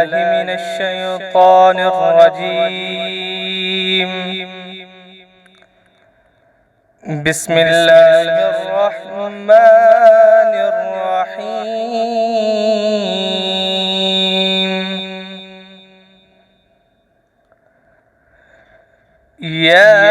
بالله من الشيطان الرجيم. بسم الله الرحمن الرحيم. يا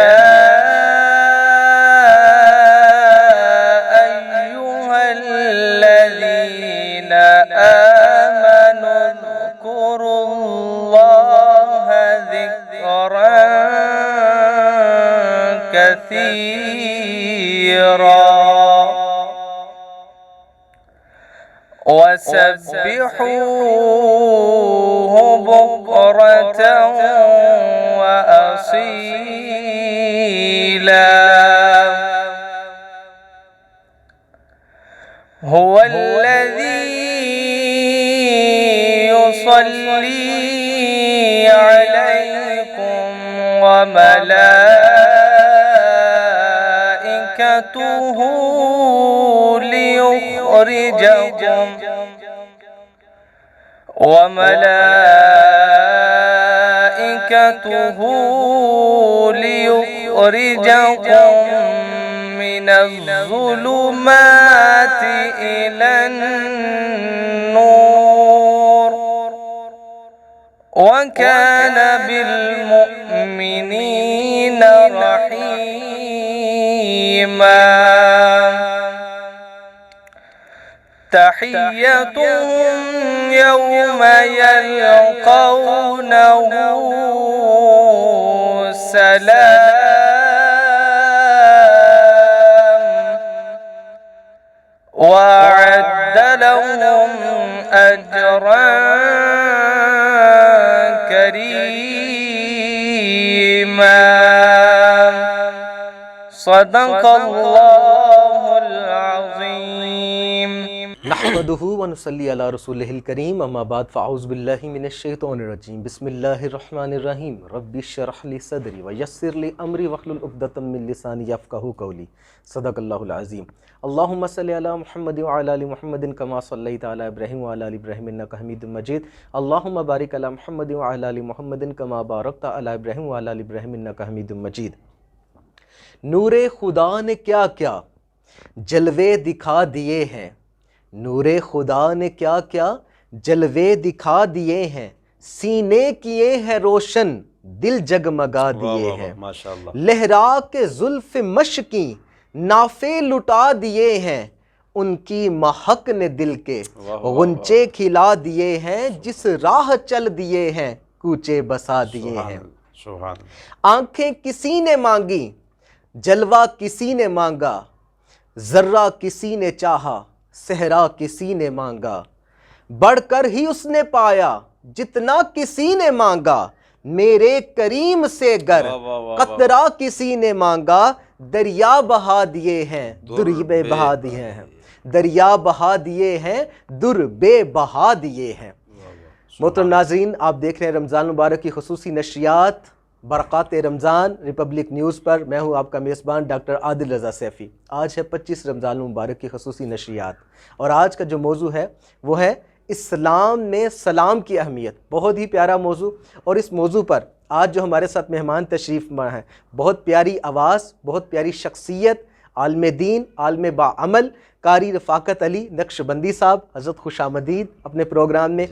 أيها الذين آمنوا اذكروا الله ذكرا كثيرا وسبحوه بكرة وأصيلا. هو الذي يصلي عليكم وملائكته ليخرجكم من الظلمات إلى النور وكان بالمؤمنين رحيما. تحيتهم يوم يلقونه سلام وأعد لهم أجرا كريما. صدق الله العظيم. نحمده ونصلي على رسوله الكريم اما بعد فاعوذ بالله من الشیطان الرجیم. بسم اللہ الرحمن الرحیم. رب اشرح لي صدری ويسر لي امری واحلل عقدۃ من لسانی یفقهوا قولی. صدق اللہ العظیم. اللهم صل على محمد وعلى ال محمد كما صليت على ابراہیم وعلى ال ابراہیم انك حمید مجید. اللهم بارک علی محمد وعلى ال محمد كما بارکت علی ابراہیم وعلى ال ابراہیم انك حمید مجید. نور خدا نے کیا کیا جلوے دکھا دیے ہیں، نور خدا نے کیا کیا جلوے دکھا دیے ہیں، سینے کیے ہیں روشن دل جگمگا دیے ہیں، لہرا کے زلف مشکی نافے لٹا دیے ہیں، ان کی مہک نے دل کے غنچے کھلا دیے ہیں، جس راہ چل دیے ہیں کوچے بسا دیے ہیں۔ آنکھیں کسی نے مانگی جلوہ کسی نے مانگا، ذرہ کسی نے چاہا صحرا کسی نے مانگا، بڑھ کر ہی اس نے پایا جتنا کسی نے مانگا، میرے کریم سے گر قطرہ کسی نے مانگا، دریا بہا دیے ہیں در بے بہا دیے ہیں، دریا بہا دیے ہیں در بے بہا دیے ہیں۔ محترم ناظرین، آپ دیکھ رہے ہیں رمضان مبارک کی خصوصی نشریات برکات رمضان ریپبلک نیوز پر۔ میں ہوں آپ کا میزبان ڈاکٹر عادل رضا سیفی۔ آج ہے 25 رمضان مبارک کی خصوصی نشریات، اور آج کا جو موضوع ہے وہ ہے اسلام میں سلام کی اہمیت۔ بہت ہی پیارا موضوع، اور اس موضوع پر آج جو ہمارے ساتھ مہمان تشریف لاے ہیں، بہت پیاری آواز، بہت پیاری شخصیت، عالم دین، عالم باعمل، قاری رفاقت علی نقشبندی صاحب، حضرت خوش آمدید اپنے پروگرام میں۔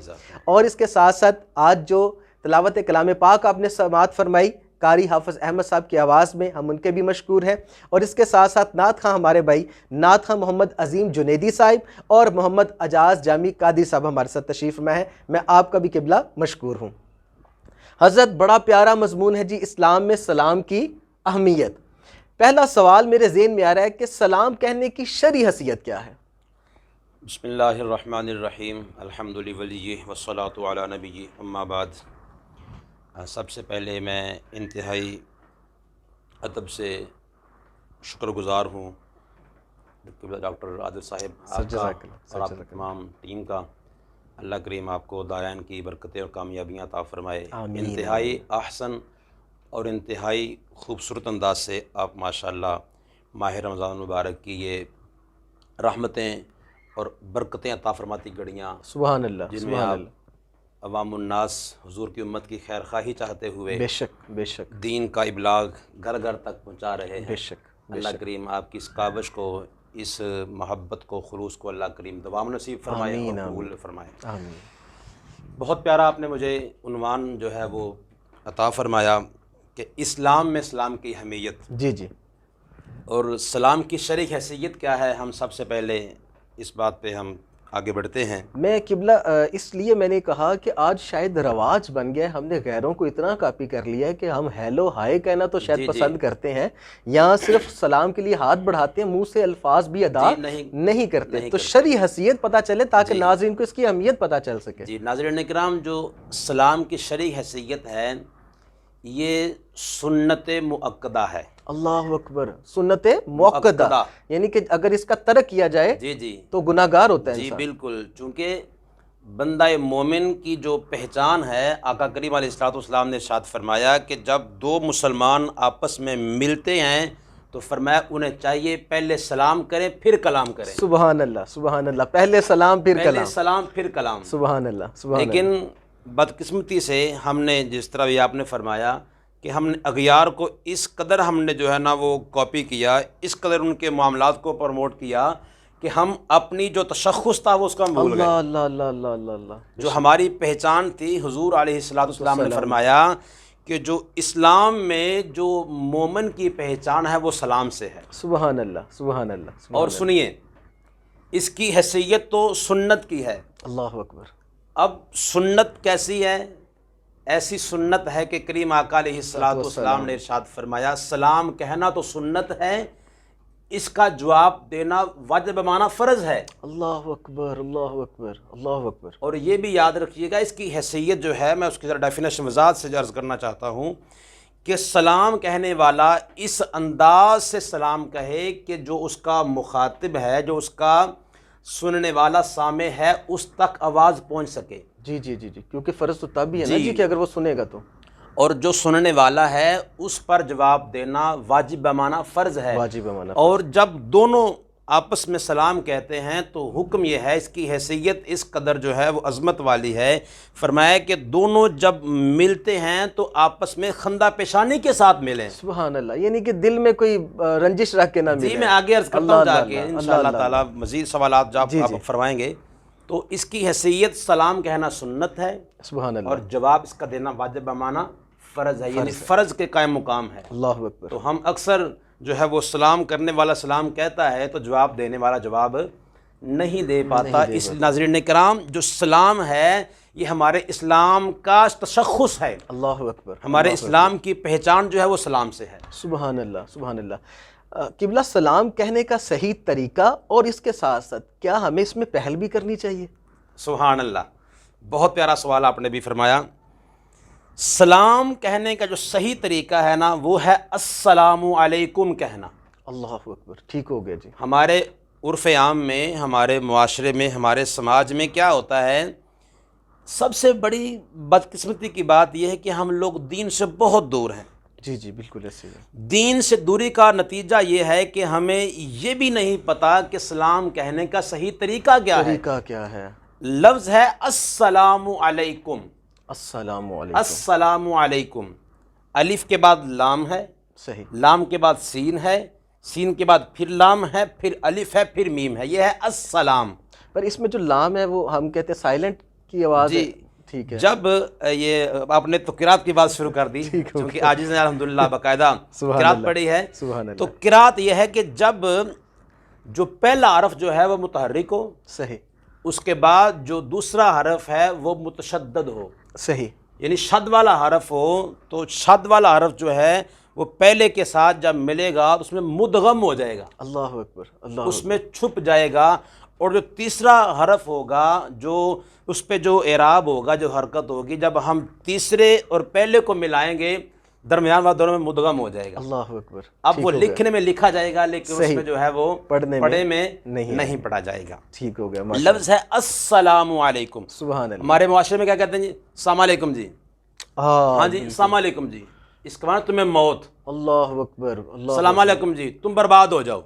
اور اس کے ساتھ ساتھ آج جو تلاوت کلام پاک آپ نے سماعت فرمائی قاری حافظ احمد صاحب کی آواز میں، ہم ان کے بھی مشکور ہیں۔ اور اس کے ساتھ ساتھ نعت خواں ہمارے بھائی نعت خواں محمد عظیم جنیدی صاحب اور محمد اجاز جامی قادری صاحب ہمارے ساتھ تشریف میں ہیں۔ میں آپ کا بھی قبلہ مشکور ہوں۔ حضرت، بڑا پیارا مضمون ہے جی اسلام میں سلام کی اہمیت۔ پہلا سوال میرے ذہن میں آ رہا ہے کہ سلام کہنے کی شرعی حیثیت کیا ہے؟ بسم اللہ الرحمن الرحیم، الحمد للہ والصلاۃ علی نبی اما بعد۔ سب سے پہلے میں انتہائی ادب سے شکر گزار ہوں ڈاکٹر عادل صاحب آپ کا اور آپ تمام ٹیم کا۔ اللہ کریم آپ کو دائین کی برکتیں اور کامیابیاں عطا فرمائے۔ انتہائی احسن اور انتہائی خوبصورت انداز سے آپ ماشاءاللہ ماہ رمضان المبارک کی یہ رحمتیں اور برکتیں عطا فرماتی گھڑیاں سبحان اللہ، جن میں آپ عوام الناس حضور کی امت کی خیر خواہی چاہتے ہوئے بے شک بے شک دین کا ابلاغ گھر گھر تک پہنچا رہے ہیں۔ بے شک اللہ کریم آپ کی اس کاوش کو، اس محبت کو، خلوص کو اللہ کریم دوام نصیب فرمائے اور قبول فرمائے۔ آمین۔ بہت پیارا آپ نے مجھے عنوان جو ہے وہ عطا فرمایا کہ اسلام میں سلام کی اہمیت، جی جی اور سلام کی شرعی حیثیت کیا ہے۔ ہم سب سے پہلے اس بات پہ ہم آگے بڑھتے ہیں۔ میں قبلہ اس لیے میں نے کہا کہ آج شاید رواج بن گیا ہے، ہم نے غیروں کو اتنا کاپی کر لیا ہے کہ ہم ہیلو ہائے کہنا تو شاید پسند کرتے ہیں، یہاں صرف سلام کے لیے ہاتھ بڑھاتے ہیں، منہ سے الفاظ بھی ادا نہیں کرتے۔ تو شرعی حیثیت پتہ چلے تاکہ ناظرین کو اس کی اہمیت پتہ چل سکے۔ جی ناظرین کرام، جو سلام کی شرعی حیثیت ہے یہ سنت مؤکدہ ہے۔ اللہ اکبر، سنت موقدہ، یعنی کہ اگر اس کا ترک کیا جائے جی جی تو گناہ گار ہوتا ہے جی انسان۔ بالکل، چونکہ بندہ مومن کی جو پہچان ہے، آقا کریم علیہ الصلوۃ والسلام نے ارشاد فرمایا کہ جب دو مسلمان آپس میں ملتے ہیں تو فرمایا انہیں چاہیے پہلے سلام کریں پھر کلام کریں۔ سبحان اللہ سبحان اللہ، پہلے سلام پھر پہلے کلام، سلام پھر کلام۔ سبحان اللہ سبحان اللہ۔ لیکن بدقسمتی سے ہم نے، جس طرح بھی آپ نے فرمایا کہ ہم نے اغیار کو اس قدر ہم نے جو ہے نا وہ کاپی کیا، اس قدر ان کے معاملات کو پروموٹ کیا کہ ہم اپنی جو تشخص تھا وہ اس کا ہم بھول گئے۔ اللہ اللہ اللہ اللہ اللہ اللہ، جو ہماری پہچان تھی، حضور علیہ الصلوۃ والسلام نے فرمایا کہ جو اسلام میں جو مومن کی پہچان ہے وہ سلام سے ہے۔ سبحان اللہ سبحان اللہ۔ اور سنیے، اس کی حیثیت تو سنت کی ہے۔ اللہ اکبر۔ اب سنت کیسی ہے؟ ایسی سنت ہے کہ کریم آقا علیہ الصلوۃ والسلام نے ارشاد فرمایا سلام کہنا تو سنت ہے، اس کا جواب دینا واجب معنی فرض ہے۔ اللہ اکبر اللہ اکبر اللہ اکبر۔ اور یہ بھی یاد رکھیے گا، اس کی حیثیت جو ہے میں اس کی ذرا ڈیفینیشن وضاحت سے عرض کرنا چاہتا ہوں کہ سلام کہنے والا اس انداز سے سلام کہے کہ جو اس کا مخاطب ہے، جو اس کا سننے والا سامع ہے، اس تک آواز پہنچ سکے۔ جی جی جی جی، کیونکہ فرض تو تب ہی ہے نا جی کہ اگر وہ سنے گا تو، اور جو سننے والا ہے اس پر جواب دینا واجب بمعنی فرض ہے۔ واجب مانا۔ اور جب دونوں آپس میں سلام کہتے ہیں تو حکم یہ ہے، اس کی حیثیت اس قدر جو ہے وہ عظمت والی ہے، فرمایا کہ دونوں جب ملتے ہیں تو آپس میں خندہ پیشانی کے ساتھ ملیں۔ سبحان اللہ، یعنی کہ دل میں کوئی رنجش رکھ کے نہ ملے۔ جی میں آگے عرض کرتا ہوں جا کے انشاءاللہ تعالی مزید سوالات جب آپ فرمائیں گے۔ تو اس کی حیثیت سلام کہنا سنت ہے، سبحان اللہ، اور جواب اس کا دینا واجب بمعنی فرض ہے، یعنی فرض کے قائم مقام ہے۔ اللہ اکبر۔ تو ہم اکثر جو ہے وہ سلام کرنے والا سلام کہتا ہے تو جواب دینے والا جواب نہیں دے پاتا۔ اس لیے ناظرین کرام، جو سلام ہے یہ ہمارے اسلام کا تشخص ہے، اللہ اکبر، ہمارے اسلام کی پہچان جو ہے وہ سلام سے ہے۔ سبحان اللہ سبحان اللہ۔ قبلہ، سلام کہنے کا صحیح طریقہ اور اس کے ساتھ ساتھ کیا ہمیں اس میں پہل بھی کرنی چاہیے؟ سبحان اللہ، بہت پیارا سوال آپ نے بھی فرمایا۔ سلام کہنے کا جو صحیح طریقہ ہے نا وہ ہے السلام علیکم کہنا۔ اللہ اکبر، ٹھیک ہو گیا جی۔ ہمارے عرف عام میں، ہمارے معاشرے میں، ہمارے سماج میں کیا ہوتا ہے، سب سے بڑی بدقسمتی کی بات یہ ہے کہ ہم لوگ دین سے بہت دور ہیں۔ جی جی بالکل ایسے ہی۔ دین سے دوری کا نتیجہ یہ ہے کہ ہمیں یہ بھی نہیں پتا کہ سلام کہنے کا صحیح طریقہ کیا ہے۔ طریقہ کیا ہے؟ لفظ ہے السلام علیکم، السلام علیکم، السلام علیکم، الف کے بعد لام ہے، صحیح، لام کے بعد سین ہے، سین کے بعد پھر لام ہے، پھر الف ہے، پھر میم ہے، یہ ہے السلام۔ پر اس میں جو لام ہے وہ ہم کہتے ہیں سائلنٹ کی آواز ہے، ٹھیک ہے۔ جب یہ آپ نے تو قرات کی بات شروع کر دی، کیونکہ عاجز نے الحمدللہ باقاعدہ قرات پڑھی ہے، تو قرات یہ ہے کہ جب جو پہلا حرف جو ہے وہ متحرک ہو، صحیح، اس کے بعد جو دوسرا حرف ہے وہ متشدد ہو، صحیح، یعنی شد والا حرف ہو، تو شد والا حرف جو ہے وہ پہلے کے ساتھ جب ملے گا تو اس میں مدغم ہو جائے گا، اللہ اکبر، اللہ اس میں چھپ جائے گا، اور جو تیسرا حرف ہوگا جو اس پہ جو اعراب ہوگا، جو حرکت ہوگی، جب ہم تیسرے اور پہلے کو ملائیں گے درمیان والے دونوں میں مدغم ہو جائے گا۔ اللہ اکبر، اب وہ لکھنے میں لکھا جائے گا لیکن اس میں جو ہے وہ پڑھنے میں نہیں پڑھا جائے گا۔ ٹھیک ہو گیا۔ لفظ ہے السلام علیکم۔ سبحان اللہ۔ ہمارے معاشرے میں کیا کہتے ہیں جی؟ السلام علیکم جی، ہاں جی السلام علیکم جی، اس کا معنی تمہیں موت۔ اللہ اکبر، اللہ، السلام علیکم جی، تم برباد ہو جاؤ۔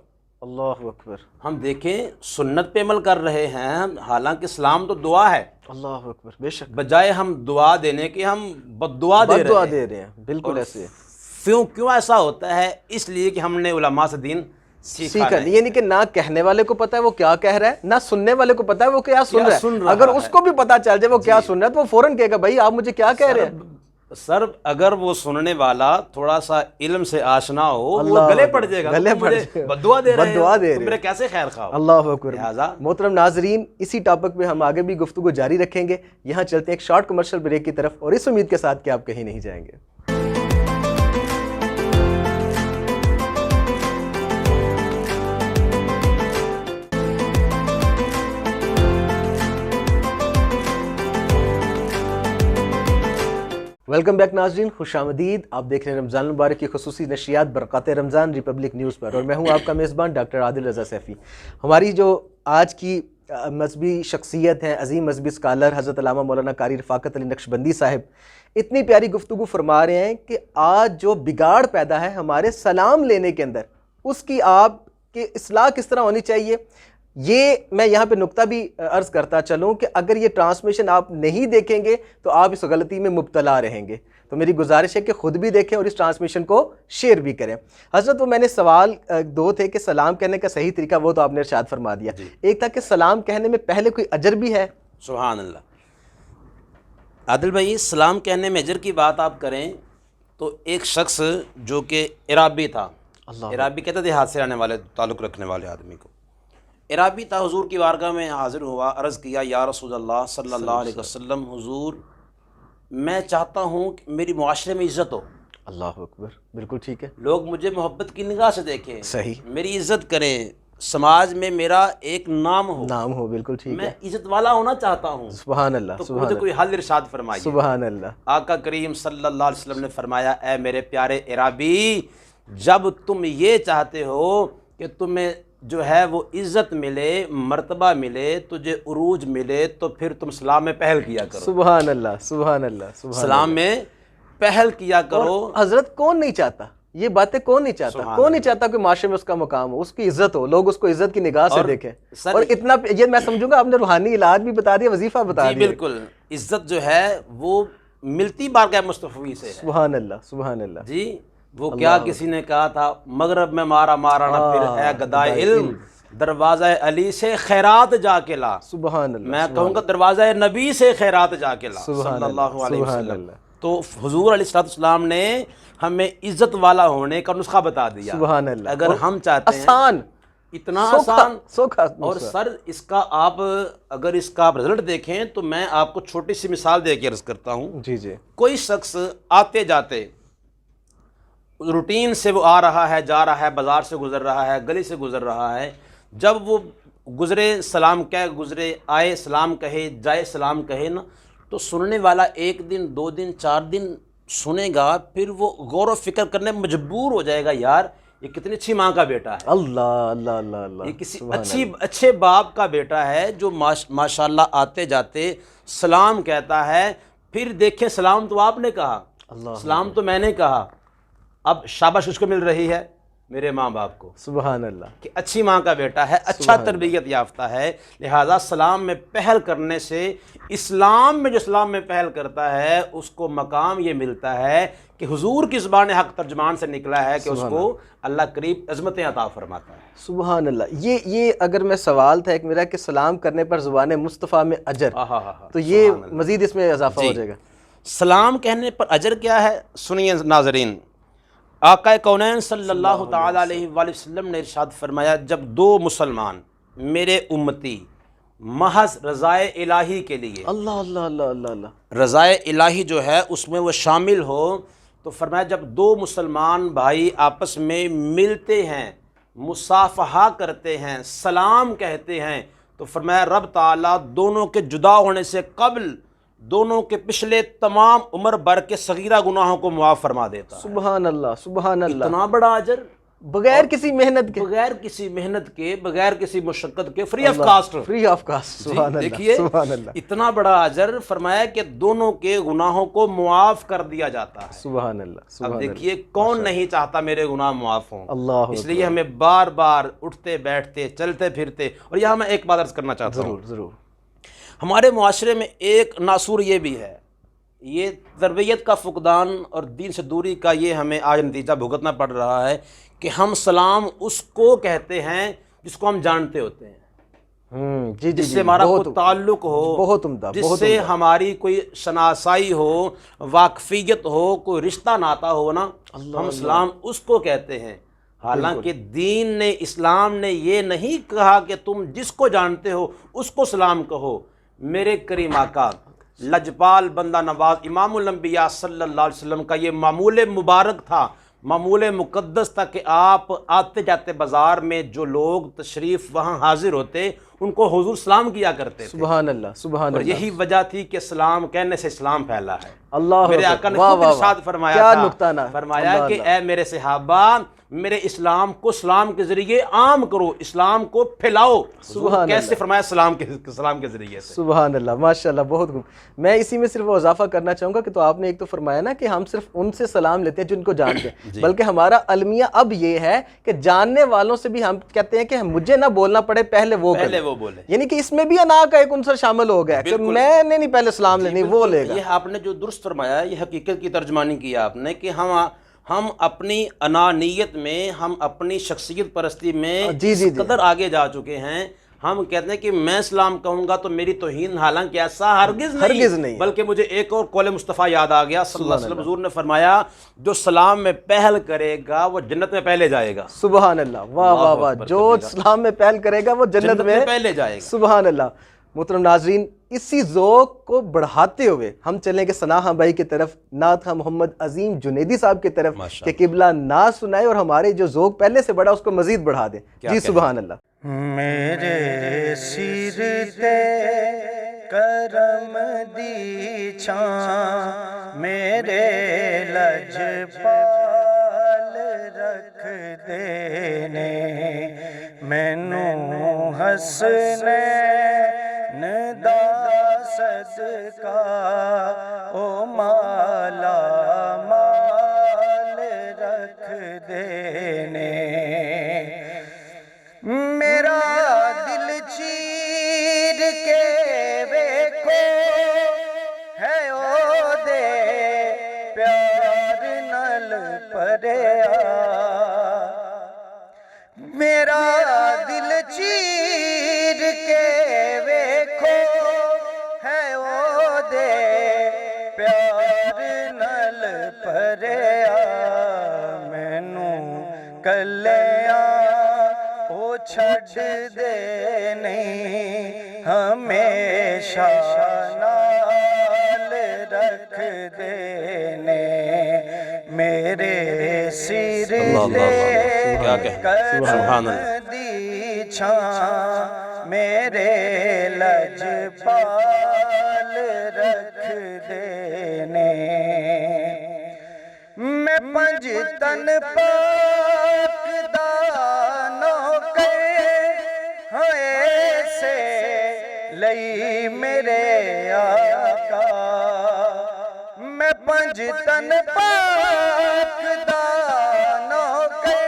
اللہ اکبر، ہم دیکھیں سنت پہ عمل کر رہے ہیں، حالانکہ اسلام تو دعا ہے، اللہ اکبر، بے شک بجائے ہم دعا دینے کے ہم بد دعا دے بد دعا رہے ہیں۔ دے رہے ہیں، بالکل ایسے ہے۔ کیوں ایسا ہوتا ہے؟ اس لیے کہ ہم نے علماء سے دین سیکھا سیکھا نہیں، یعنی کہ نہ کہنے والے کو پتا ہے وہ کیا کہہ رہا ہے، نہ سننے والے کو پتا ہے وہ کیا سن رہا ہے۔ اگر اس کو بھی پتا چل جائے وہ کیا سن رہا ہے تو وہ فوراً کہے گا بھائی آپ مجھے کیا کہہ رہے ہیں۔ سر اگر وہ سننے والا تھوڑا سا علم سے آشنا ہو وہ گلے پڑ جائے گا، گلے تم پڑ مجھے جائے گا، بد دعا دے رہے بد دعا دے ہو، رہے میرے کیسے خیر خواہ ہو۔ اللہ اکبر۔ لہٰذا محترم ناظرین، اسی ٹاپک پہ ہم آگے بھی گفتگو جاری رکھیں گے، یہاں چلتے ہیں ایک شارٹ کمرشل بریک کی طرف، اور اس امید کے ساتھ کہ آپ کہیں نہیں جائیں گے۔ ویلکم بیک ناظرین، خوش آمدید۔ آپ دیکھ رہے ہیں رمضان المبارک کی خصوصی نشریات برکات رمضان ریپبلک نیوز پر، اور میں ہوں آپ کا میزبان ڈاکٹر عادل رضا سیفی۔ ہماری جو آج کی مذہبی شخصیت ہیں، عظیم مذہبی اسکالر حضرت علامہ مولانا قاری رفاقت علی نقشبندی صاحب اتنی پیاری گفتگو فرما رہے ہیں کہ آج جو بگاڑ پیدا ہے ہمارے سلام لینے کے اندر، اس کی آپ کی اصلاح کس طرح ہونی چاہیے، یہ میں یہاں پہ نقطہ بھی عرض کرتا چلوں کہ اگر یہ ٹرانسمیشن آپ نہیں دیکھیں گے تو آپ اس غلطی میں مبتلا رہیں گے۔ تو میری گزارش ہے کہ خود بھی دیکھیں اور اس ٹرانسمیشن کو شیئر بھی کریں۔ حضرت وہ میں نے سوال دو تھے کہ سلام کہنے کا صحیح طریقہ، وہ تو آپ نے ارشاد فرما دیا۔ ایک تھا کہ سلام کہنے میں پہلے کوئی اجر بھی ہے؟ سبحان اللہ۔ عادل بھائی، سلام کہنے میں اجر کی بات آپ کریں تو ایک شخص جو کہ عرابی تھا، عرابی کہتے تھے ہاتھ سے آنے والے تعلق رکھنے والے آدمی کو، عرابی تھا، حضور کی بارگاہ میں حاضر ہوا، عرض کیا یا رسول اللہ صلی اللہ علیہ وسلم، حضور میں چاہتا ہوں کہ میری معاشرے میں عزت ہو، اللہ اکبر، بالکل ٹھیک ہے، لوگ مجھے محبت کی نگاہ سے دیکھیں، صحیح، میری عزت کریں، سماج میں میرا ایک نام ہو، بالکل ٹھیک میں ہے، عزت والا ہونا چاہتا ہوں، سبحان اللہ، تو مجھے کوئی حل ارشاد فرمائیے۔ سبحان اللہ، آقا کریم صلی اللہ علیہ وسلم نے فرمایا، اے میرے پیارے عرابی، جب تم یہ چاہتے ہو کہ تمہیں جو ہے وہ عزت ملے، مرتبہ ملے، تجھے عروج ملے، تو پھر تم سلام میں پہل کیا کرو، سبحان اللہ، سبحان اللہ، سبحان سلام میں پہل کیا کرو۔ اور حضرت کون نہیں چاہتا یہ باتیں، کون نہیں چاہتا، کون نہیں چاہتا کہ معاشرے میں اس کا مقام ہو، اس کی عزت ہو، لوگ اس کو عزت کی نگاہ سے دیکھیں۔ اور اتنا یہ میں سمجھوں گا آپ نے روحانی علاج بھی بتا دیا، وظیفہ بتا دیا۔ بالکل، عزت جو ہے وہ ملتی بارگاہ مصطفی سے ہے۔ سبحان اللہ، سبحان اللہ۔ جی وہ کیا کسی نے کہا تھا، مغرب میں مارا نہ پھر اے گدائے علم، دروازہ علی سے خیرات جا کے لا۔ سبحان اللہ، میں کہوں گا دروازہ نبی سے خیرات جا کے لا صلی اللہ علیہ وسلم۔ تو حضور علیہ السلام نے ہمیں عزت والا ہونے کا نسخہ بتا دیا۔ سبحان اللہ، اگر ہم چاہتے ہیں آسان، اتنا آسان، سوکھا، اور سر اس کا آپ اگر اس کا آپ رزلٹ دیکھیں تو میں آپ کو چھوٹی سی مثال دے کے عرض کرتا ہوں۔ جی جی، کوئی شخص آتے جاتے روٹین سے وہ آ رہا ہے، جا رہا ہے، بازار سے گزر رہا ہے، گلی سے گزر رہا ہے، جب وہ گزرے سلام کہے، گزرے آئے سلام کہے، جائے سلام کہے نا، تو سننے والا ایک دن، دو دن، چار دن سنے گا، پھر وہ غور و فکر کرنے میں مجبور ہو جائے گا، یار یہ کتنی اچھی ماں کا بیٹا ہے، اللہ اللہ اللہ اللہ، یہ کسی اچھے باپ کا بیٹا ہے جو ماشاءاللہ آتے جاتے سلام کہتا ہے۔ پھر دیکھیں سلام تو آپ نے کہا، سلام تو میں نے کہا، اب شاباش اس کو مل رہی ہے میرے ماں باپ کو، سبحان اللہ، کہ اچھی ماں کا بیٹا ہے، اچھا تربیت یافتہ ہے، لہذا سلام میں پہل کرنے سے اسلام میں جو اسلام میں پہل کرتا ہے اس کو مقام یہ ملتا ہے کہ حضور کی زبان حق ترجمان سے نکلا ہے کہ اس کو اللہ قریب عظمتیں عطا فرماتا ہے۔ سبحان اللہ۔ یہ اگر میں سوال تھا ایک میرا کہ سلام کرنے پر زبان مصطفیٰ میں اجر، تو یہ مزید اس میں اضافہ ہو جائے گا۔ سلام کہنے پر اجر کیا ہے، سنیے ناظرین۔ آقا کونین صلی اللہ تعالیٰ علیہ وآلہ وسلم نے ارشاد فرمایا، جب دو مسلمان میرے امتی محض رضائے الہی کے لیے، اللہ اللہ اللہ اللہ اللہ، رضائے الہی جو ہے اس میں وہ شامل ہو، تو فرمایا جب دو مسلمان بھائی آپس میں ملتے ہیں، مصافحہ کرتے ہیں، سلام کہتے ہیں، تو فرمایا رب تعالیٰ دونوں کے جدا ہونے سے قبل دونوں کے پچھلے تمام عمر بھر کے صغیرہ گناہوں کو معاف فرما دیتا ہے۔ سبحان اللہ، سبحان اللہ، اتنا بڑا اجر، بغیر کسی محنت کے، بغیر کسی محنت کے، بغیر کسی مشقت کے، free of cost, free of cost. سبحان اللہ، دیکھیے سبحان اللہ، اتنا بڑا اجر. فرمایا کہ دونوں کے گناہوں کو معاف کر دیا جاتا ہے. سبحان اللہ، سبحان اب اللہ. دیکھیے کون نہیں چاہتا میرے گناہ معاف ہوں. اللہ اس لیے ہمیں بار بار اٹھتے بیٹھتے چلتے پھرتے. اور یہاں میں ایک بات عرض کرنا چاہتا ہوں، ضرور ضرور. ہمارے معاشرے میں ایک ناصور یہ بھی ہے، یہ تربیت کا فقدان اور دین سے دوری کا یہ ہمیں آج نتیجہ بھگتنا پڑ رہا ہے کہ ہم سلام اس کو کہتے ہیں جس کو ہم جانتے ہوتے ہیں، جی جس سے ہمارا کوئی تعلق ہو، بہت عمدہ، جس سے ہماری کوئی شناسائی ہو، واقفیت ہو، کوئی رشتہ ناتا ہو نا، ہم سلام اس کو کہتے ہیں. حالانکہ دین نے، اسلام نے یہ نہیں کہا کہ تم جس کو جانتے ہو اس کو سلام کہو. میرے کریم آقا لجپال بندہ نواز امام الانبیاء صلی اللہ علیہ وسلم کا یہ معمول مبارک تھا، معمول مقدس تھا کہ آپ آتے جاتے بازار میں جو لوگ تشریف وہاں حاضر ہوتے ان کو حضور سلام کیا کرتے تھے. سبحان اللہ، سبحان اور اللہ. یہی وجہ تھی کہ سلام کہنے سے اسلام پھیلا ہے. اللہ میرے آقا نے خود ارشاد فرمایا تھا، فرمایا کہ اے میرے صحابہ، میرے اسلام کو سلام کے ذریعے عام کرو، اسلام کو پھیلاؤ. سبحان کیسے فرمایا؟ سلام کے ذریعے سے. سبحان اللہ، ماشاء اللہ، بہت خوب. میں اسی میں صرف اضافہ کرنا چاہوں گا کہ تو آپ نے ایک تو فرمایا نا کہ ہم صرف ان سے سلام لیتے ہیں جن کو جانتے ہیں، بلکہ ہمارا المیہ اب یہ ہے کہ جاننے والوں سے بھی ہم کہتے ہیں کہ مجھے نہ بولنا پڑے، پہلے وہ بولے. یعنی کہ اس میں بھی انا کا ایک عنصر شامل ہو گیا کہ میں نے نہیں پہلے سلام لینی، وہ لے گا. یہ آپ نے جو درست فرمایا، یہ حقیقت کی ترجمانی کیا آپ نے کہ ہم اپنی انانیت میں، ہم اپنی شخصیت پرستی میں اس قدر آگے جا چکے ہیں. ہم کہتے ہیں کہ میں سلام کہوں گا تو میری توہین، حالانکہ ایسا ہرگز نہیں. بلکہ مجھے ایک اور قول مصطفیٰ یاد آ گیا صلی اللہ علیہ وسلم. حضور نے فرمایا جو سلام میں پہل کرے گا وہ جنت میں پہلے جائے گا. سبحان اللہ، واہ واہ واہ. جو سلام میں پہل کرے گا وہ جنت میں پہلے جائے گا. سبحان اللہ. محترم ناظرین، اسی ذوق کو بڑھاتے ہوئے ہم چلیں گے ثنا خان بھائی کی طرف، نعت خواں محمد عظیم جنیدی صاحب کی طرف کہ قبلہ نعت سنائے اور ہمارے جو ذوق پہلے سے بڑھا اس کو مزید بڑھا دیں. جی سبحان اللہ. میرے سر تے کرم دی چھاں، میرے لجپال رکھ دینے، مینوں حسنین دا صدقہ او مالا مال رکھ دینے. میرا دل چیر کے ویکھو ہے او دے پیار نال پریا، میرا دل چیر کے ویکھو ہے او دے پیار نال پریا. مینوں کلیاں او چھڈ دے نہیں، ہمیشہ نال رکھ دینے. میرے سر تے کرم دی چھاں، میرے لجپال رکھ دینے. میں پنج تن پاک دا نوکر ہاں ایسے لئی میرے آقا. میں پنج تن پاک دا نوکر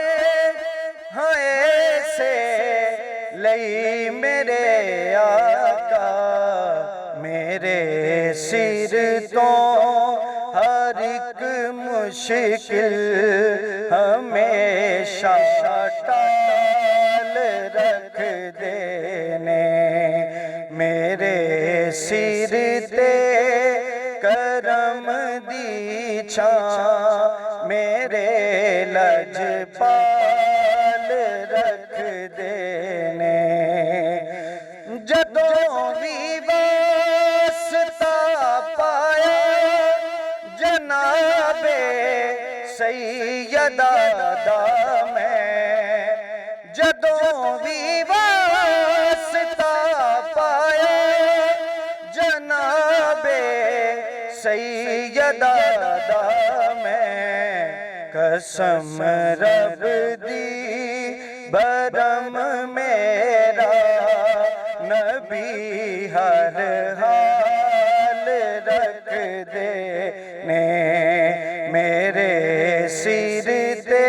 ہاں ایسے لئی میرے آقا. میرے سر تو ہر ایک مشکل ہمیشہ ٹال رکھ دینے. میرے سر تے کرم دی چھاں، میرے لجپال رکھ دینے. جدوں بھی واسطہ پایا جناب سیدہ دا میں، جدوں بھی واسطہ پایا جناب سیدہ دا میں، قسم رب دی برم میرا نبی ہر حال رکھ دے نے میرے سر تے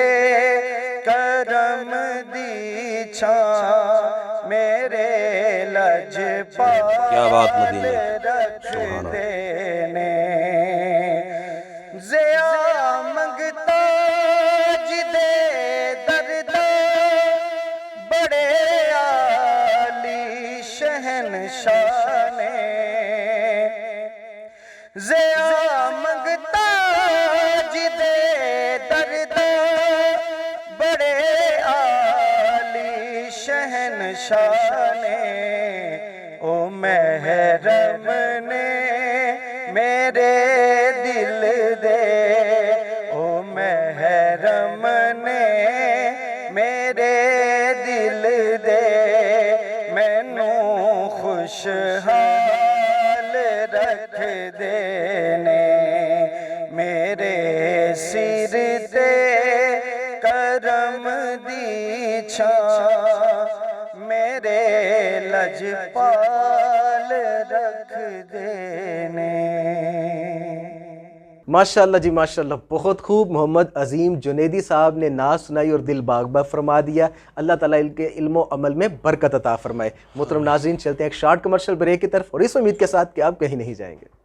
کرم دی چھاں میرے لج کیا بات پال مدینے رکھ سبحان اللہ۔ دینے زیا منگتا جدے دردہ بڑے عالی شہنشاہ نے زیا منگتا جدے دردہ بڑے عالی شہنشاہ نے او محرم نے میرے دل دے او محرم نے میرے دل دے مینوں خوشحال رکھ دینے میرے سر تے کرم دی چھاں میرے لج پال رکھ دینے۔ ماشاءاللہ جی ماشاءاللہ، بہت خوب۔ محمد عظیم جنیدی صاحب نے نعت سنائی اور دل باغ باغ فرما دیا۔ اللہ تعالیٰ ان کے علم و عمل میں برکت عطا فرمائے۔ محترم ناظرین، چلتے ہیں ایک شارٹ کمرشل بریک کی طرف، اور اس امید کے ساتھ کہ آپ کہیں نہیں جائیں گے۔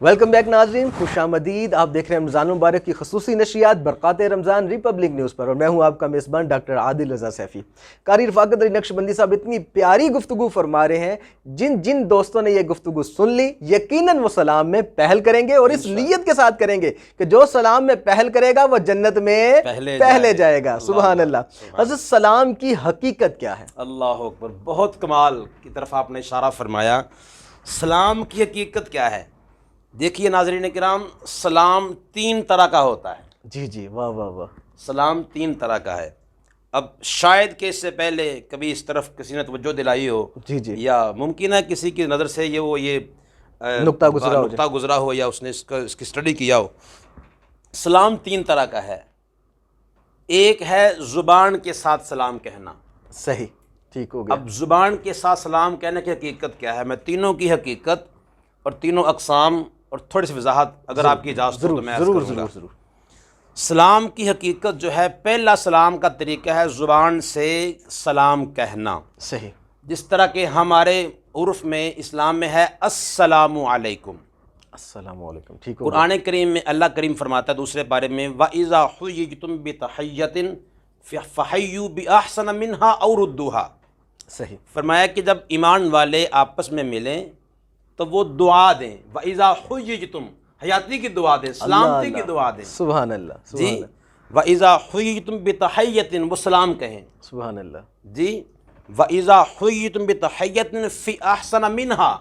ویلکم بیک ناظرین، خوش آمدید۔ آپ دیکھ رہے ہیں رمضان المبارک کی خصوصی نشریات برکات رمضان ریپبلک نیوز پر، اور میں ہوں آپ کا میزبان ڈاکٹر عادل رضا سیفی۔ قاری رفاقت علی نقشبندی صاحب اتنی پیاری گفتگو فرما رہے ہیں، جن دوستوں نے یہ گفتگو سن لی یقیناً وہ سلام میں پہل کریں گے، اور اس نیت کے ساتھ کریں گے کہ جو سلام میں پہل کرے گا وہ جنت میں پہلے جائے گا۔ سبحان اللہ۔ حضرت سلام کی حقیقت کیا ہے؟ اللہ اکبر، بہت کمال کی طرف آپ نے اشارہ فرمایا۔ سلام کی حقیقت کیا ہے؟ دیکھیے ناظرین کرام، سلام تین طرح کا ہوتا ہے۔ جی جی، واہ واہ واہ۔ سلام تین طرح کا ہے۔ اب شاید کہ اس سے پہلے کبھی اس طرف کسی نے توجہ دلائی ہو، جی جی، یا ممکن ہے کسی کی نظر سے یہ نقطہ گزرا ہو، یا اس نے اس کی اسٹڈی کیا ہو۔ سلام تین طرح کا ہے۔ ایک ہے زبان کے ساتھ سلام کہنا۔ صحیح، ٹھیک ہو گیا۔ اب زبان کے ساتھ سلام کہنے کی حقیقت کیا ہے؟ میں تینوں کی حقیقت اور تینوں اقسام اور تھوڑی سی وضاحت اگر آپ کی اجازت ہو تو میں عرض کروں گا۔ ضرور۔ سلام کی حقیقت جو ہے، پہلا سلام کا طریقہ ہے زبان سے سلام کہنا۔ صحیح۔ جس طرح کہ ہمارے عرف میں اسلام میں ہے السلام علیکم۔ السلام علیکم، ٹھیک ہو گیا۔ قرآن کریم میں اللہ کریم فرماتا ہے دوسرے پارے میں وَإِذَا حُيِّيتُم بِتَحِيَّةٍ فَحَيُّوا بِأَحْسَنَ مِنْهَا أَوْ رُدُّوهَا۔ صحیح۔ فرمایا کہ جب ایمان والے آپس میں ملیں تو وہ دعا دیں، وَإِذَا حُيِّيتُم، حیاتی کی دعا دیں، سلامتی کی دعا دیں۔ سبحان اللہ، جی، سبحان اللہ، وَإِذَا حُيِّيتُم بِتَحِيَّةٍ، وہ سلام کہیں۔ سبحان اللہ۔ جی، وَإِذَا حُيِّيتُم بِتَحِيَّةٍ فِي أَحْسَنَ مِنْهَا،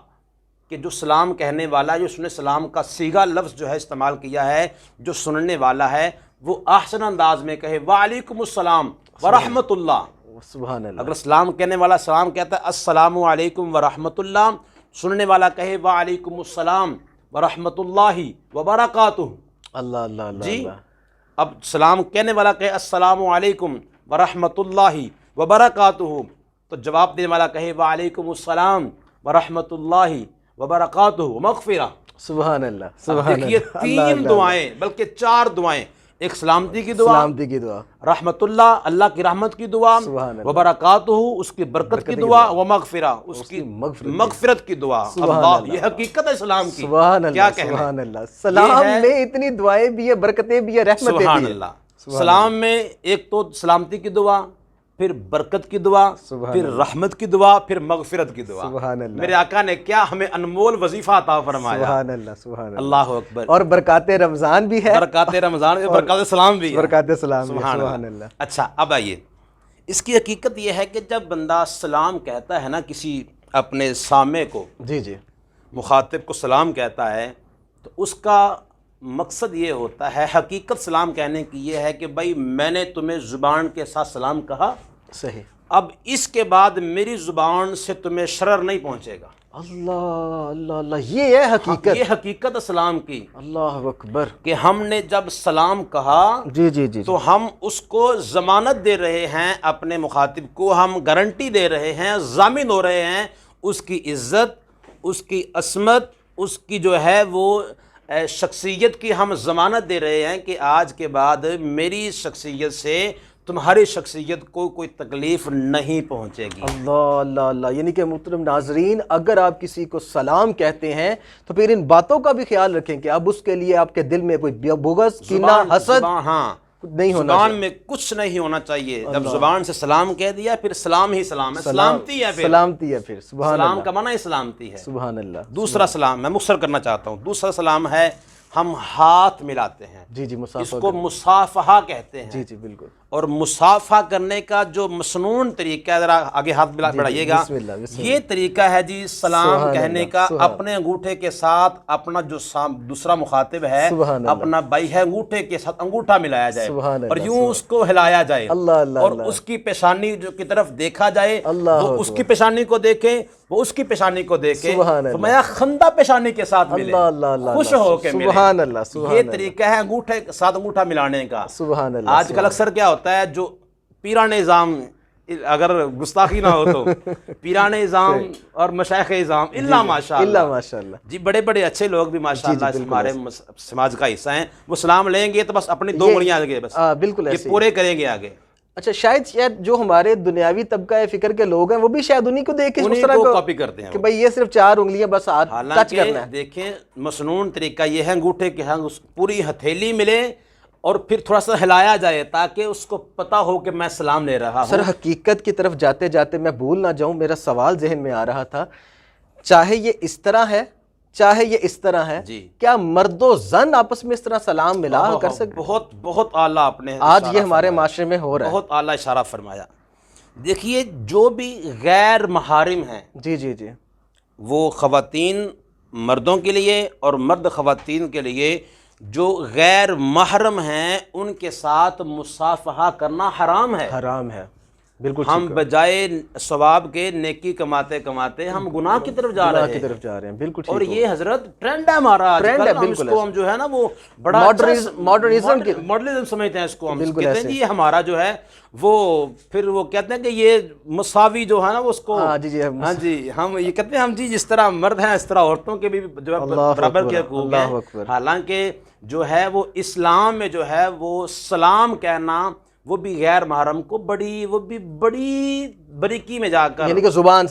کہ جو سلام کہنے والا، جو اس نے سلام کا صیغہ لفظ جو ہے استعمال کیا ہے، جو سننے والا ہے وہ احسن انداز میں کہے وعلیکم السلام ورحمۃ اللہ۔ سبحان اللہ۔ اگر سلام کہنے والا سلام کہتا ہے السلام علیکم ورحمۃ اللہ، سننے والا کہے وعلیکم السلام ورحمۃ اللہ وبرکاتہ۔ اللہ اللہ اللہ۔ جی، اب سلام کہنے والا کہے السلام علیکم ورحمۃ اللہ وبرکاتہ، تو جواب دینے والا کہے وعلیکم السلام ورحمۃ اللہ وبرکاتہ مغفرہ۔ سبحان اللہ، سبحان اللہ۔ دیکھیے تین دعائیں، بلکہ چار دعائیں، ایک سلامتی کی دعا، سلامتی کی دعا، رحمت اللہ، اللہ کی رحمت کی دعا، سبحان اللہ، وبرکاتہ، اس کی برکت کی دعا، ومغفرہ، اس کی مغفرت کی دعا۔ اللہ، یہ حقیقت ہے اسلام کی، سبحان اللہ، کیا کہنا ہے؟ سبحان اللہ۔ سلام میں اتنی دعائیں بھی ہیں، برکتیں بھی ہیں، رحمتیں بھی ہیں۔ سبحان اللہ۔ سلام میں ایک تو سلامتی کی دعا، پھر برکت کی دعا، پھر رحمت کی دعا، پھر مغفرت کی دعا۔ سبحان اللہ۔ میرے آقا نے کیا ہمیں انمول وظیفہ عطا فرمایا۔ سبحان اللہ، سبحان اللہ۔ اللہ اکبر۔ اور برکات رمضان بھی ہے، برکات رمضان، برکات سلام بھی ہے، برکات سلام بھی ہے۔ سبحان سبحان اللہ۔ اللہ۔ اچھا، اب آئیے، اس کی حقیقت یہ ہے کہ جب بندہ سلام کہتا ہے نا کسی اپنے سامع کو، جی جی، مخاطب کو سلام کہتا ہے، تو اس کا مقصد یہ ہوتا ہے، حقیقت سلام کہنے کی یہ ہے کہ بھائی میں نے تمہیں زبان کے ساتھ سلام کہا، صحیح، اب اس کے بعد میری زبان سے تمہیں شرر نہیں پہنچے گا۔ اللہ اللہ اللہ، یہ ہے حقیقت، یہ حقیقت اسلام کی، اللہ اکبر، کہ ہم نے جب سلام کہا جی جی جی، تو ہم اس کو ضمانت دے رہے ہیں، اپنے مخاطب کو ہم گارنٹی دے رہے ہیں، ضامن ہو رہے ہیں اس کی عزت، اس کی عصمت، اس کی جو ہے وہ شخصیت کی ہم ضمانت دے رہے ہیں کہ آج کے بعد میری شخصیت سے تمہاری شخصیت کو کوئی تکلیف نہیں پہنچے گی۔ اللہ اللہ اللہ، یعنی کہ محترم ناظرین، اگر آپ کسی کو سلام کہتے ہیں تو پھر ان باتوں کا بھی خیال رکھیں کہ اب اس کے لیے آپ کے دل میں کوئی بغض، کینہ، حسد ہاں نہیں ہونا زبان چاہیے، میں کچھ نہیں ہونا چاہیے۔ جب زبان سے سلام کہہ دیا پھر سلام ہی سلام ہے، سلامتی ہے، پھر سلامتی ہے، پھر سبحان سلام اللہ، کا معنی ہی سلامتی ہے۔ سبحان اللہ، دوسرا سلام میں مختصر کرنا چاہتا ہوں، دوسرا سلام ہے ہم ہاتھ ملاتے ہیں، جی جی، اس مسافہ کو مصافحہ کہتے ہیں۔ جی جی بالکل، اور مصافحہ کرنے کا جو مسنون طریقہ ہے، ذرا آگے ہاتھ بڑھائیے گا، بسم اللہ، بسم یہ طریقہ ہے جی سلام سبحان کہنے اللہ، کا، سبحان اپنے انگوٹھے کے ساتھ اپنا جو دوسرا مخاطب ہے، سبحان اللہ، اپنا بھائی ہے، انگوٹھے کے ساتھ انگوٹھا ملایا جائے سبحان اور اللہ، یوں اس کو ہلایا جائے، اللہ اللہ اور اللہ، اس کی پیشانی جو کی طرف دیکھا جائے، اللہ وہ اس اکبر، کی پیشانی کو دیکھے، وہ اس کی پیشانی کو دیکھے، سبحان اللہ، فرمایا خندہ پیشانی کے ساتھ ملے، اللہ اللہ اللہ، خوش ہو کے ملے۔ سبحان اللہ، سبحان یہ اللہ، طریقہ ہے انگوٹھے کے ساتھ انگوٹھا ملانے کا۔ سبحان اللہ، آج کل اکثر کیا ہوتا ہے، جو پیران نظام، اگر گستاخی نہ ہو تو پیران نظام اور مشائخ نظام، اللہ ماشاء اللہ اللہ، ماشاء اللہ، جی بڑے بڑے اچھے لوگ بھی ماشاء اللہ ہمارے سماج کا حصہ ہیں، وہ سلام لیں گے تو بس اپنی دو انگلیاں آگے، بس بالکل یہ ایسے ہی۔ پورے کریں گے آگے۔ اچھا، شاید جو ہمارے دنیاوی طبقہ فکر کے لوگ ہیں وہ بھی شاید انہی کو دیکھ کے اس انہیں طرح کو کو کاپی کرتے ہیں کہ بھائی یہ صرف 4 انگلیاں بس ٹچ حالانکہ کرنا ہے۔ دیکھیں مسنون طریقہ یہ ہے، انگوٹھے کے ہاں پوری ہتھیلی ملے اور پھر تھوڑا سا ہلایا جائے تاکہ اس کو پتہ ہو کہ میں سلام لے رہا ہوں۔ سر حقیقت کی طرف جاتے جاتے میں بھول نہ جاؤں، میرا سوال ذہن میں آ رہا تھا، چاہے یہ اس طرح ہے چاہے یہ اس طرح ہے، جی، کیا مرد و زن آپس میں اس طرح سلام ملا کر سکتے؟ بہت بہت اعلیٰ آپ نے آج اشارہ یہ ہمارے فرمایا، معاشرے میں ہو رہا ہے۔ بہت اعلیٰ اشارہ فرمایا۔ دیکھیے جو بھی غیر محارم ہیں، جی جی جی، وہ خواتین مردوں کے لیے اور مرد خواتین کے لیے جو غیر محرم ہیں ان کے ساتھ مصافحہ کرنا حرام ہے۔ حرام ہے، بالکل ہم بجائے ثواب کے نیکی کماتے کماتے ہم گناہ کی طرف جا رہے کی ہیں، طرف جا رہے ہیں، بالکل ٹھیک اور ہو یہ حضرت ٹرینڈ ہے ہمارا آج ٹرینڈ کل، ہے، ہم اس بالکل کو ہم جو ہے نا وہ بڑا ماڈرنزم کی ماڈرنزم سمجھتے ہیں، اس کو ہم بالکل کہتے ہیں ایسے۔ جی یہ ہمارا جو ہے وہ، پھر وہ کہتے ہیں کہ یہ مساوی جو ہے نا وہ اس کو، ہاں جی جی، ہاں جی ہم یہ کہتے ہیں ہم جی جس طرح مرد ہیں اس طرح عورتوں کے بھی جو ہے اللہ برابر کے اکبر، حقوق اللہ ہیں۔ اکبر۔ حالانکہ جو ہے وہ اسلام میں جو ہے وہ سلام کہنا وہ بھی غیر محرم کو بڑی بریکی میں جا کر، یعنی کہ زبان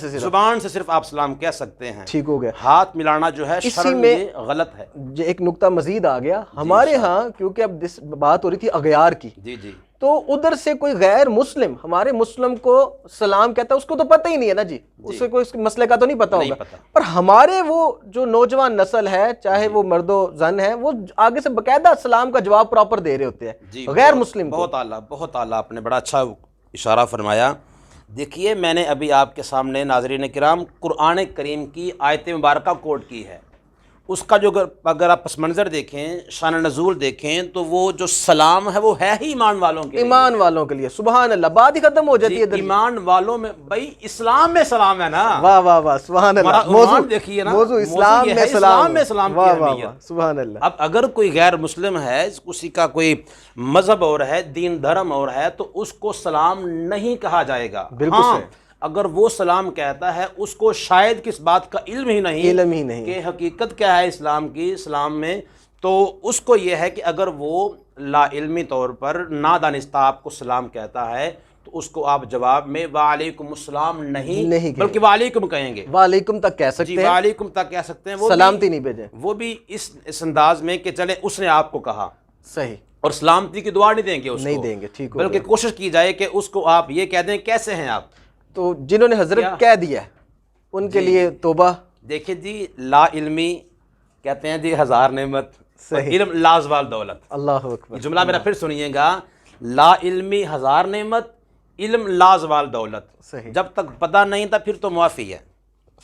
سے صرف آپ سلام کہہ سکتے ہیں، ٹھیک ہو گیا۔ ہاتھ ملانا جو ہے شرعاً میں یہ غلط ہے۔ ایک نقطہ مزید آ گیا ہمارے ہاں، کیونکہ اب بات ہو رہی تھی اغیار کی، جی جی، تو ادھر سے کوئی غیر مسلم ہمارے مسلم کو سلام کہتا ہے، اس کو تو پتہ ہی نہیں ہے نا جی، اسے کوئی اس مسئلے کا تو نہیں پتہ ہوگا، پر ہمارے وہ جو نوجوان نسل ہے، چاہے وہ مرد و زن ہے، وہ آگے سے باقاعدہ سلام کا جواب پراپر دے رہے ہوتے ہیں غیر مسلم کو۔ بہت اعلیٰ آپ نے بڑا اچھا اشارہ فرمایا۔ دیکھیے میں نے ابھی آپ کے سامنے ناظرین کرام قرآن کریم کی آیت مبارکہ کوٹ کی ہے، اس کا جو اگر آپ پس منظر دیکھیں، شان نزول دیکھیں، تو وہ جو سلام ہے وہ ہے ہی ایمان والوں کے لیے، ایمان والوں کے لیے، سبحان اللہ، بات ہی ختم ہو جاتی ہے۔ ایمان والوں میں بھائی اسلام میں سلام ہے نا، واہ واہ واہ، سبحان اللہ، موضوع دیکھیے نا، موضوع اسلام میں سلام کی اہمیت۔ سبحان اللہ۔ اب اگر کوئی غیر مسلم ہے، کسی کا کوئی مذہب اور ہے، دین دھرم اور ہے، تو اس کو سلام نہیں کہا جائے گا۔ بالکل صحیح۔ اگر وہ سلام کہتا ہے اس کو شاید کس بات کا علم ہی نہیں کہ حقیقت کیا ہے اسلام کی، اسلام میں، تو اس کو یہ ہے کہ اگر وہ لا علمی طور پر نادانستہ آپ کو سلام کہتا ہے تو اس کو آپ جواب میں وعلیکم السلام نہیں بلکہ وعلیکم کہیں گے، وعلیکم تک کہہ سکتے ہیں، وعلیکم تک کہہ سکتے ہیں، سلامتی نہیں بھیجیں، وہ بھی اس انداز میں کہ چلے اس نے آپ کو کہا، صحیح، اور سلامتی کی دعا نہیں دیں گے اس کو، نہیں دیں گے، ٹھیک ہو، بلکہ کوشش کی جائے کہ اس کو آپ یہ کہہ دیں کیسے ہیں آپ۔ تو جنہوں نے حضرت کہہ دیا ان کے لیے توبہ۔ دیکھیں جی لا علمی کہتے ہیں جی 1000 نعمت، علم لازوال دولت۔ اللہ اکبر، یہ جملہ میرا پھر سنیے گا، لا علمی 1000 نعمت، علم لازوال دولت۔ صحیح، جب تک پتہ نہیں تھا پھر تو معافی ہے،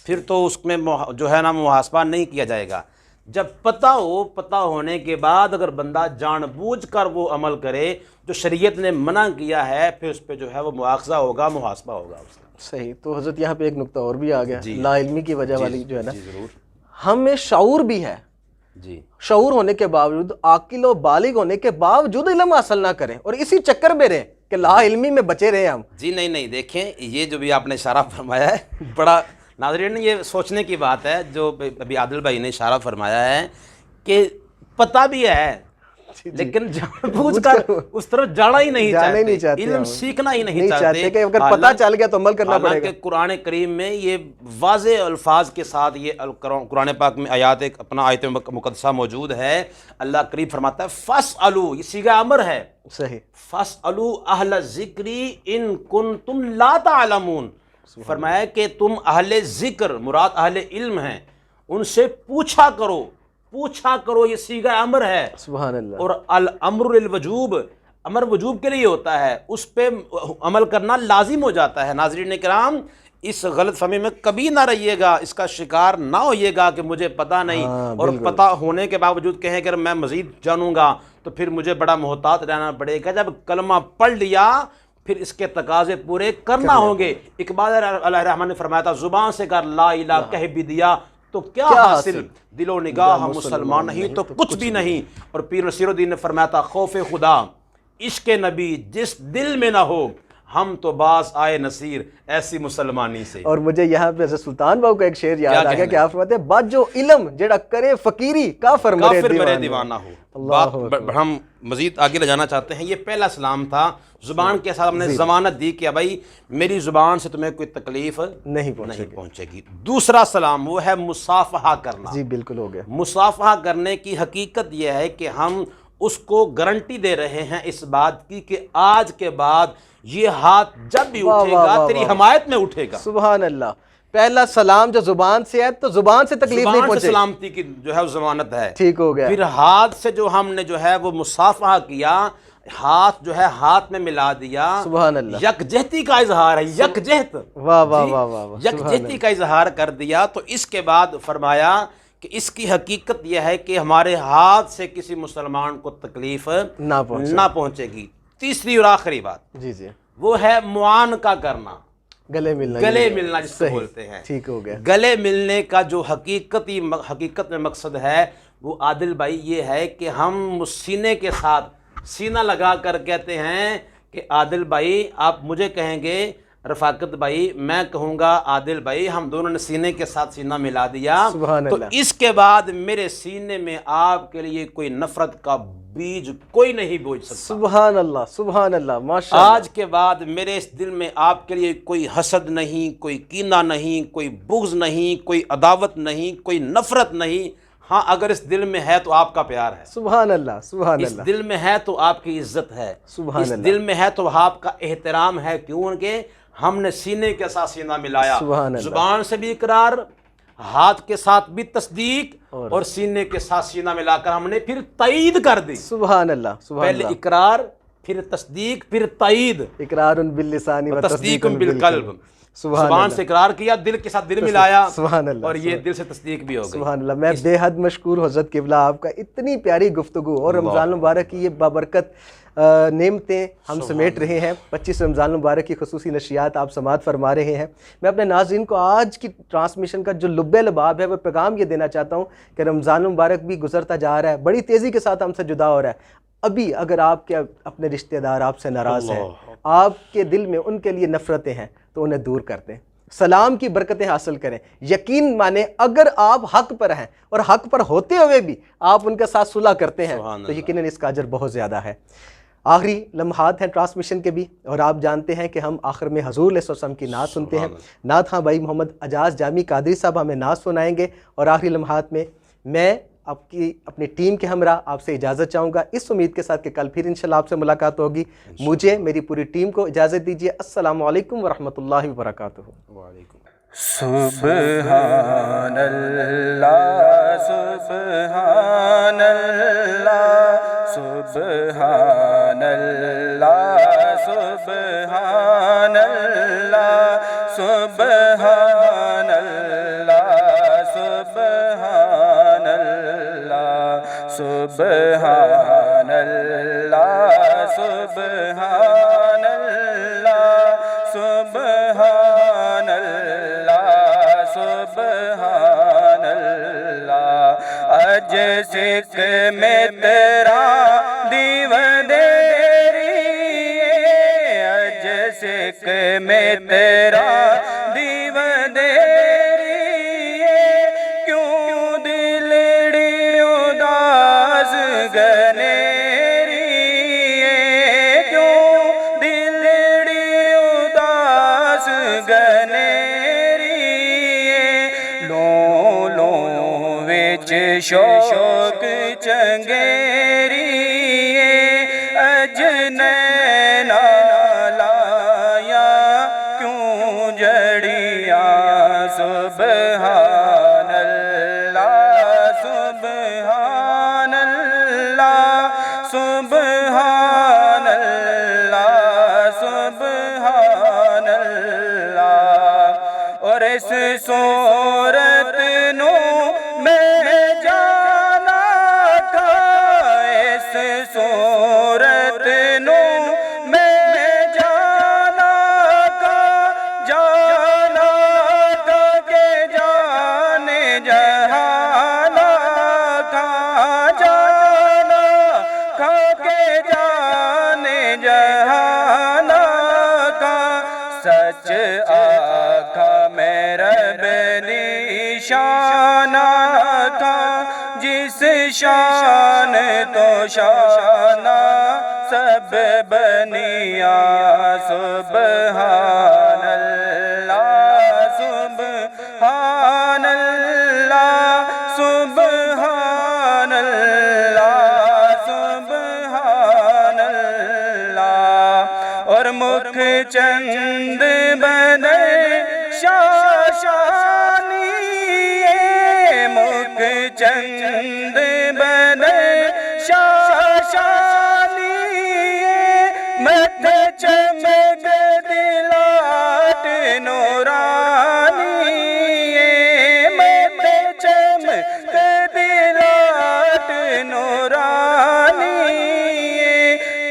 پھر تو اس میں جو ہے نا محاسبہ نہیں کیا جائے گا۔ جب پتہ ہو، پتہ ہونے کے بعد اگر بندہ جان بوجھ کر وہ عمل کرے جو شریعت نے منع کیا ہے، پھر اس پہ جو ہے وہ مواخذہ ہوگا، محاسبہ ہوگا اس کا۔ صحیح۔ تو حضرت یہاں پہ ایک نقطہ اور بھی آ گیا، جی لا علمی کی وجہ والی جو ہے نا، جی ضرور، ہمیں شعور بھی ہے، جی شعور ہونے کے باوجود، عاقل و بالغ ہونے کے باوجود علم حاصل نہ کریں اور اسی چکر میں رہیں کہ لا علمی میں بچے رہے ہم۔ جی نہیں دیکھیں، یہ جو بھی آپ نے اشارہ فرمایا ہے بڑا، ناظرین یہ سوچنے کی بات ہے جو ابھی عادل بھائی نے اشارہ فرمایا ہے کہ پتہ بھی ہے لیکن جان بوجھ کر اس طرف جانا ہی نہیں چاہتے، علم سیکھنا ہی نہیں چاہتے کہ اگر پتہ چل گیا تو عمل کرنا پڑے گا۔ حالانکہ قرآن کریم میں یہ واضح الفاظ کے ساتھ یہ قرآن پاک میں آیات ایک اپنا آیت مقدسہ موجود ہے، اللہ کریم فرماتا ہے فَاسْأَلُوا، یہ صیغہ امر ہے، صحیح، فَاسْأَلُوا أَهْلَ الذِّكْرِ إِن كُنتُمْ لَا تَعْلَمُونَ، فرمایا کہ تم اہل ذکر، مراد اہل علم ہیں، ان سے پوچھا کرو، پوچھا کرو، یہ صیغہ امر ہے۔ سبحان اللہ۔ اور الامر للوجوب، امر وجوب کے لیے ہوتا ہے، اس پہ عمل کرنا لازم ہو جاتا ہے۔ ناظرین کرام، اس غلط فہمی میں کبھی نہ رہیے گا، اس کا شکار نہ ہوئیے گا کہ مجھے پتہ نہیں، اور پتہ ہونے کے باوجود کہیں کہ میں مزید جانوں گا تو پھر مجھے بڑا محتاط رہنا پڑے گا۔ جب کلمہ پڑھ لیا پھر اس کے تقاضے پورے کرنا ہوں گے۔ اقبال علیہ الرحمن نے فرمایا تھا زبان سے کر لا الہ کہہ بھی دیا تو کیا حاصل، دل و نگاہ مسلمان نہیں تو کچھ بھی نہیں۔ اور پیر نصیر الدین نے فرمایا تھا خوف خدا عشق نبی جس دل میں نہ ہو، ہم تو باز آئے نصیر ایسی مسلمانی سے۔ اور مجھے یہاں پہ حضرت سلطان باؤ کا ایک شعر یاد آ گیا کہ آپ فرماتے ہیں بات جو علم جڑا کرے فقیری کافر مرے دیوانہ ہو۔ بات ہم مزید آگے لے جانا چاہتے ہیں۔ یہ پہلا سلام تھا، زبان کے ساتھ ہم نے ضمانت دی کہ بھائی میری زبان سے تمہیں کوئی تکلیف نہیں پہنچے گی۔ دوسرا سلام وہ ہے مصافحہ کرنا۔ جی بالکل ہو گیا۔ مصافحہ کرنے کی حقیقت یہ ہے کہ ہم اس کو گارنٹی دے رہے ہیں اس بات کی کہ آج کے بعد یہ ہاتھ جب بھی اٹھے گا تیری حمایت میں اٹھے گا۔ سبحان اللہ۔ پہلا سلام جو زبان سے ہے تو زبان سے تکلیف نہیں پہنچے، سلامتی کی جو ہے ضمانت ہے، ٹھیک ہو گیا۔ پھر ہاتھ سے جو ہم نے جو ہے وہ مصافحہ کیا، ہاتھ جو ہے ہاتھ میں ملا دیا، سبحان اللہ، یکجہتی کا اظہار ہے، یکجہت، واہ واہ واہ واہ، یکجہتی کا اظہار کر دیا۔ تو اس کے بعد فرمایا کہ اس کی حقیقت یہ ہے کہ ہمارے ہاتھ سے کسی مسلمان کو تکلیف نہ پہنچے گی۔ تیسری اور آخری بات جی جی وہ ہے معانقہ کرنا، گلے ملنا، گلے ملنا جس کو بولتے ہیں، ٹھیک ہو گیا۔ گلے ملنے کا جو حقیقت میں مقصد ہے وہ عادل بھائی یہ ہے کہ ہم سینے کے ساتھ سینہ لگا کر کہتے ہیں کہ عادل بھائی آپ مجھے کہیں گے رفاقت بھائی، میں کہوں گا عادل بھائی، ہم دونوں نے سینے کے ساتھ سینہ ملا دیا تو اس کے بعد میرے سینے میں آپ کے لیے کوئی نفرت کا بیج کوئی نہیں بوجھ سکتا۔ سبحان اللہ، سبحان اللہ، ماشاء اللہ۔ آج کے بعد میرے اس دل میں آپ کے لیے کوئی حسد نہیں، کوئی کینہ نہیں، کوئی بغض نہیں، کوئی عداوت نہیں، کوئی نفرت نہیں۔ ہاں اگر اس دل میں ہے تو آپ کا پیار ہے، سبحان اللہ، سبحان اللہ، اس دل میں ہے تو آپ کی عزت ہے، سبحان اس اللہ، دل میں ہے تو آپ کا احترام ہے، کیونکہ ہم نے سینے کے ساتھ سینہ ملایا، سبحان اللہ، زبان سے بھی اقرار، ہاتھ کے ساتھ بھی تصدیق، اور سینے کے ساتھ سینہ ملا کر ہم نے پھر تائید کر دی۔ سبحان اللہ، سبحان اللہ، پہلے اقرار، پھر تصدیق، پھر تائید، اقرار باللسان و تصدیق بالقلب۔ سبحان زبان سے اقرار کیا، دل کے ساتھ دل ملایا، سبحان اللہ، اور یہ دل سے تصدیق بھی ہو گئی۔ سبحان اللہ۔ میں بے حد مشکور حضرت قبلہ آپ کا، اتنی پیاری گفتگو اور رمضان المبارک کی یہ بابرکت نعمتیں ہم سمیٹ رہے ہیں۔ 25 رمضان المبارک کی خصوصی نشریات آپ سماعت فرما رہے ہیں۔ میں اپنے ناظرین کو آج کی ٹرانسمیشن کا جو لب لباب ہے وہ پیغام یہ دینا چاہتا ہوں کہ رمضان المبارک بھی گزرتا جا رہا ہے، بڑی تیزی کے ساتھ ہم سے جدا ہو رہا ہے۔ ابھی اگر آپ کے اپنے رشتہ دار آپ سے ناراض ہیں، آپ کے دل میں ان کے لیے نفرتیں ہیں تو انہیں دور کر دیں، سلام کی برکتیں حاصل کریں۔ یقین مانیں اگر آپ حق پر ہیں اور حق پر ہوتے ہوئے بھی آپ ان کے ساتھ صلح کرتے ہیں تو یقیناً اس کا اجر بہت زیادہ ہے۔ آخری لمحات ہیں ٹرانسمیشن کے بھی، اور آپ جانتے ہیں کہ ہم آخر میں حضور علیہ السلام کی نعت سنتے ہیں۔ نعت خواں بھائی محمد اجاز جامی قادری صاحب ہمیں نعت سنائیں گے، اور آخری لمحات میں میں اپنی ٹیم کے ہمراہ آپ سے اجازت چاہوں گا، اس امید کے ساتھ کہ کل پھر انشاءاللہ آپ سے ملاقات ہوگی۔ مجھے میری پوری ٹیم کو اجازت دیجیے۔ السلام علیکم ورحمۃ اللہ وبرکاتہ۔ وعلیکم سبحان اللہ، سبحان اللہ، سبحان اللہ، سبحان اللہ، سبحان اللہ، سبحان اللہ۔ سبحان اللہ سبحان اللہ سبحان اللہ سبحان اللہ اج سکھ میں تیرا دیو دیری اج سکھ میں تیرا دیو دیری کیوں دلڑی اداس گنیری کیوں دلڑی اداس گنیری لوں لوں وچ شوق چنگیری اج نینا لایا کیوں جڑیاں سبحان اللہ سبحان اللہ سبحان اللہ سبحان اللہ اور اس صورت نو میں جانا کا اس صورت نو میں جانا کا جانا کا کہ جانے جہانا کا جانا کا کہ جانے جہانا کا سچ آقا میرا نشانہ کا جس شان تو شانہ سب بنیا سبحان اللہ سبحان اللہ سبحان اللہ سبحان اللہ اور مکھ چند بنے شاشانی مکھ چند بنے شاشانی مت چمک دلات نورانی مت چمک دلات نورانی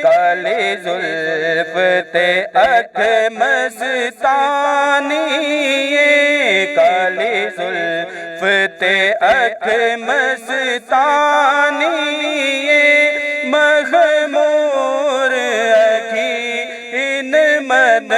کالی زلف تے اکھ مستانی کالی زلف تے اکھ مستانی مخمور اکھی ان مد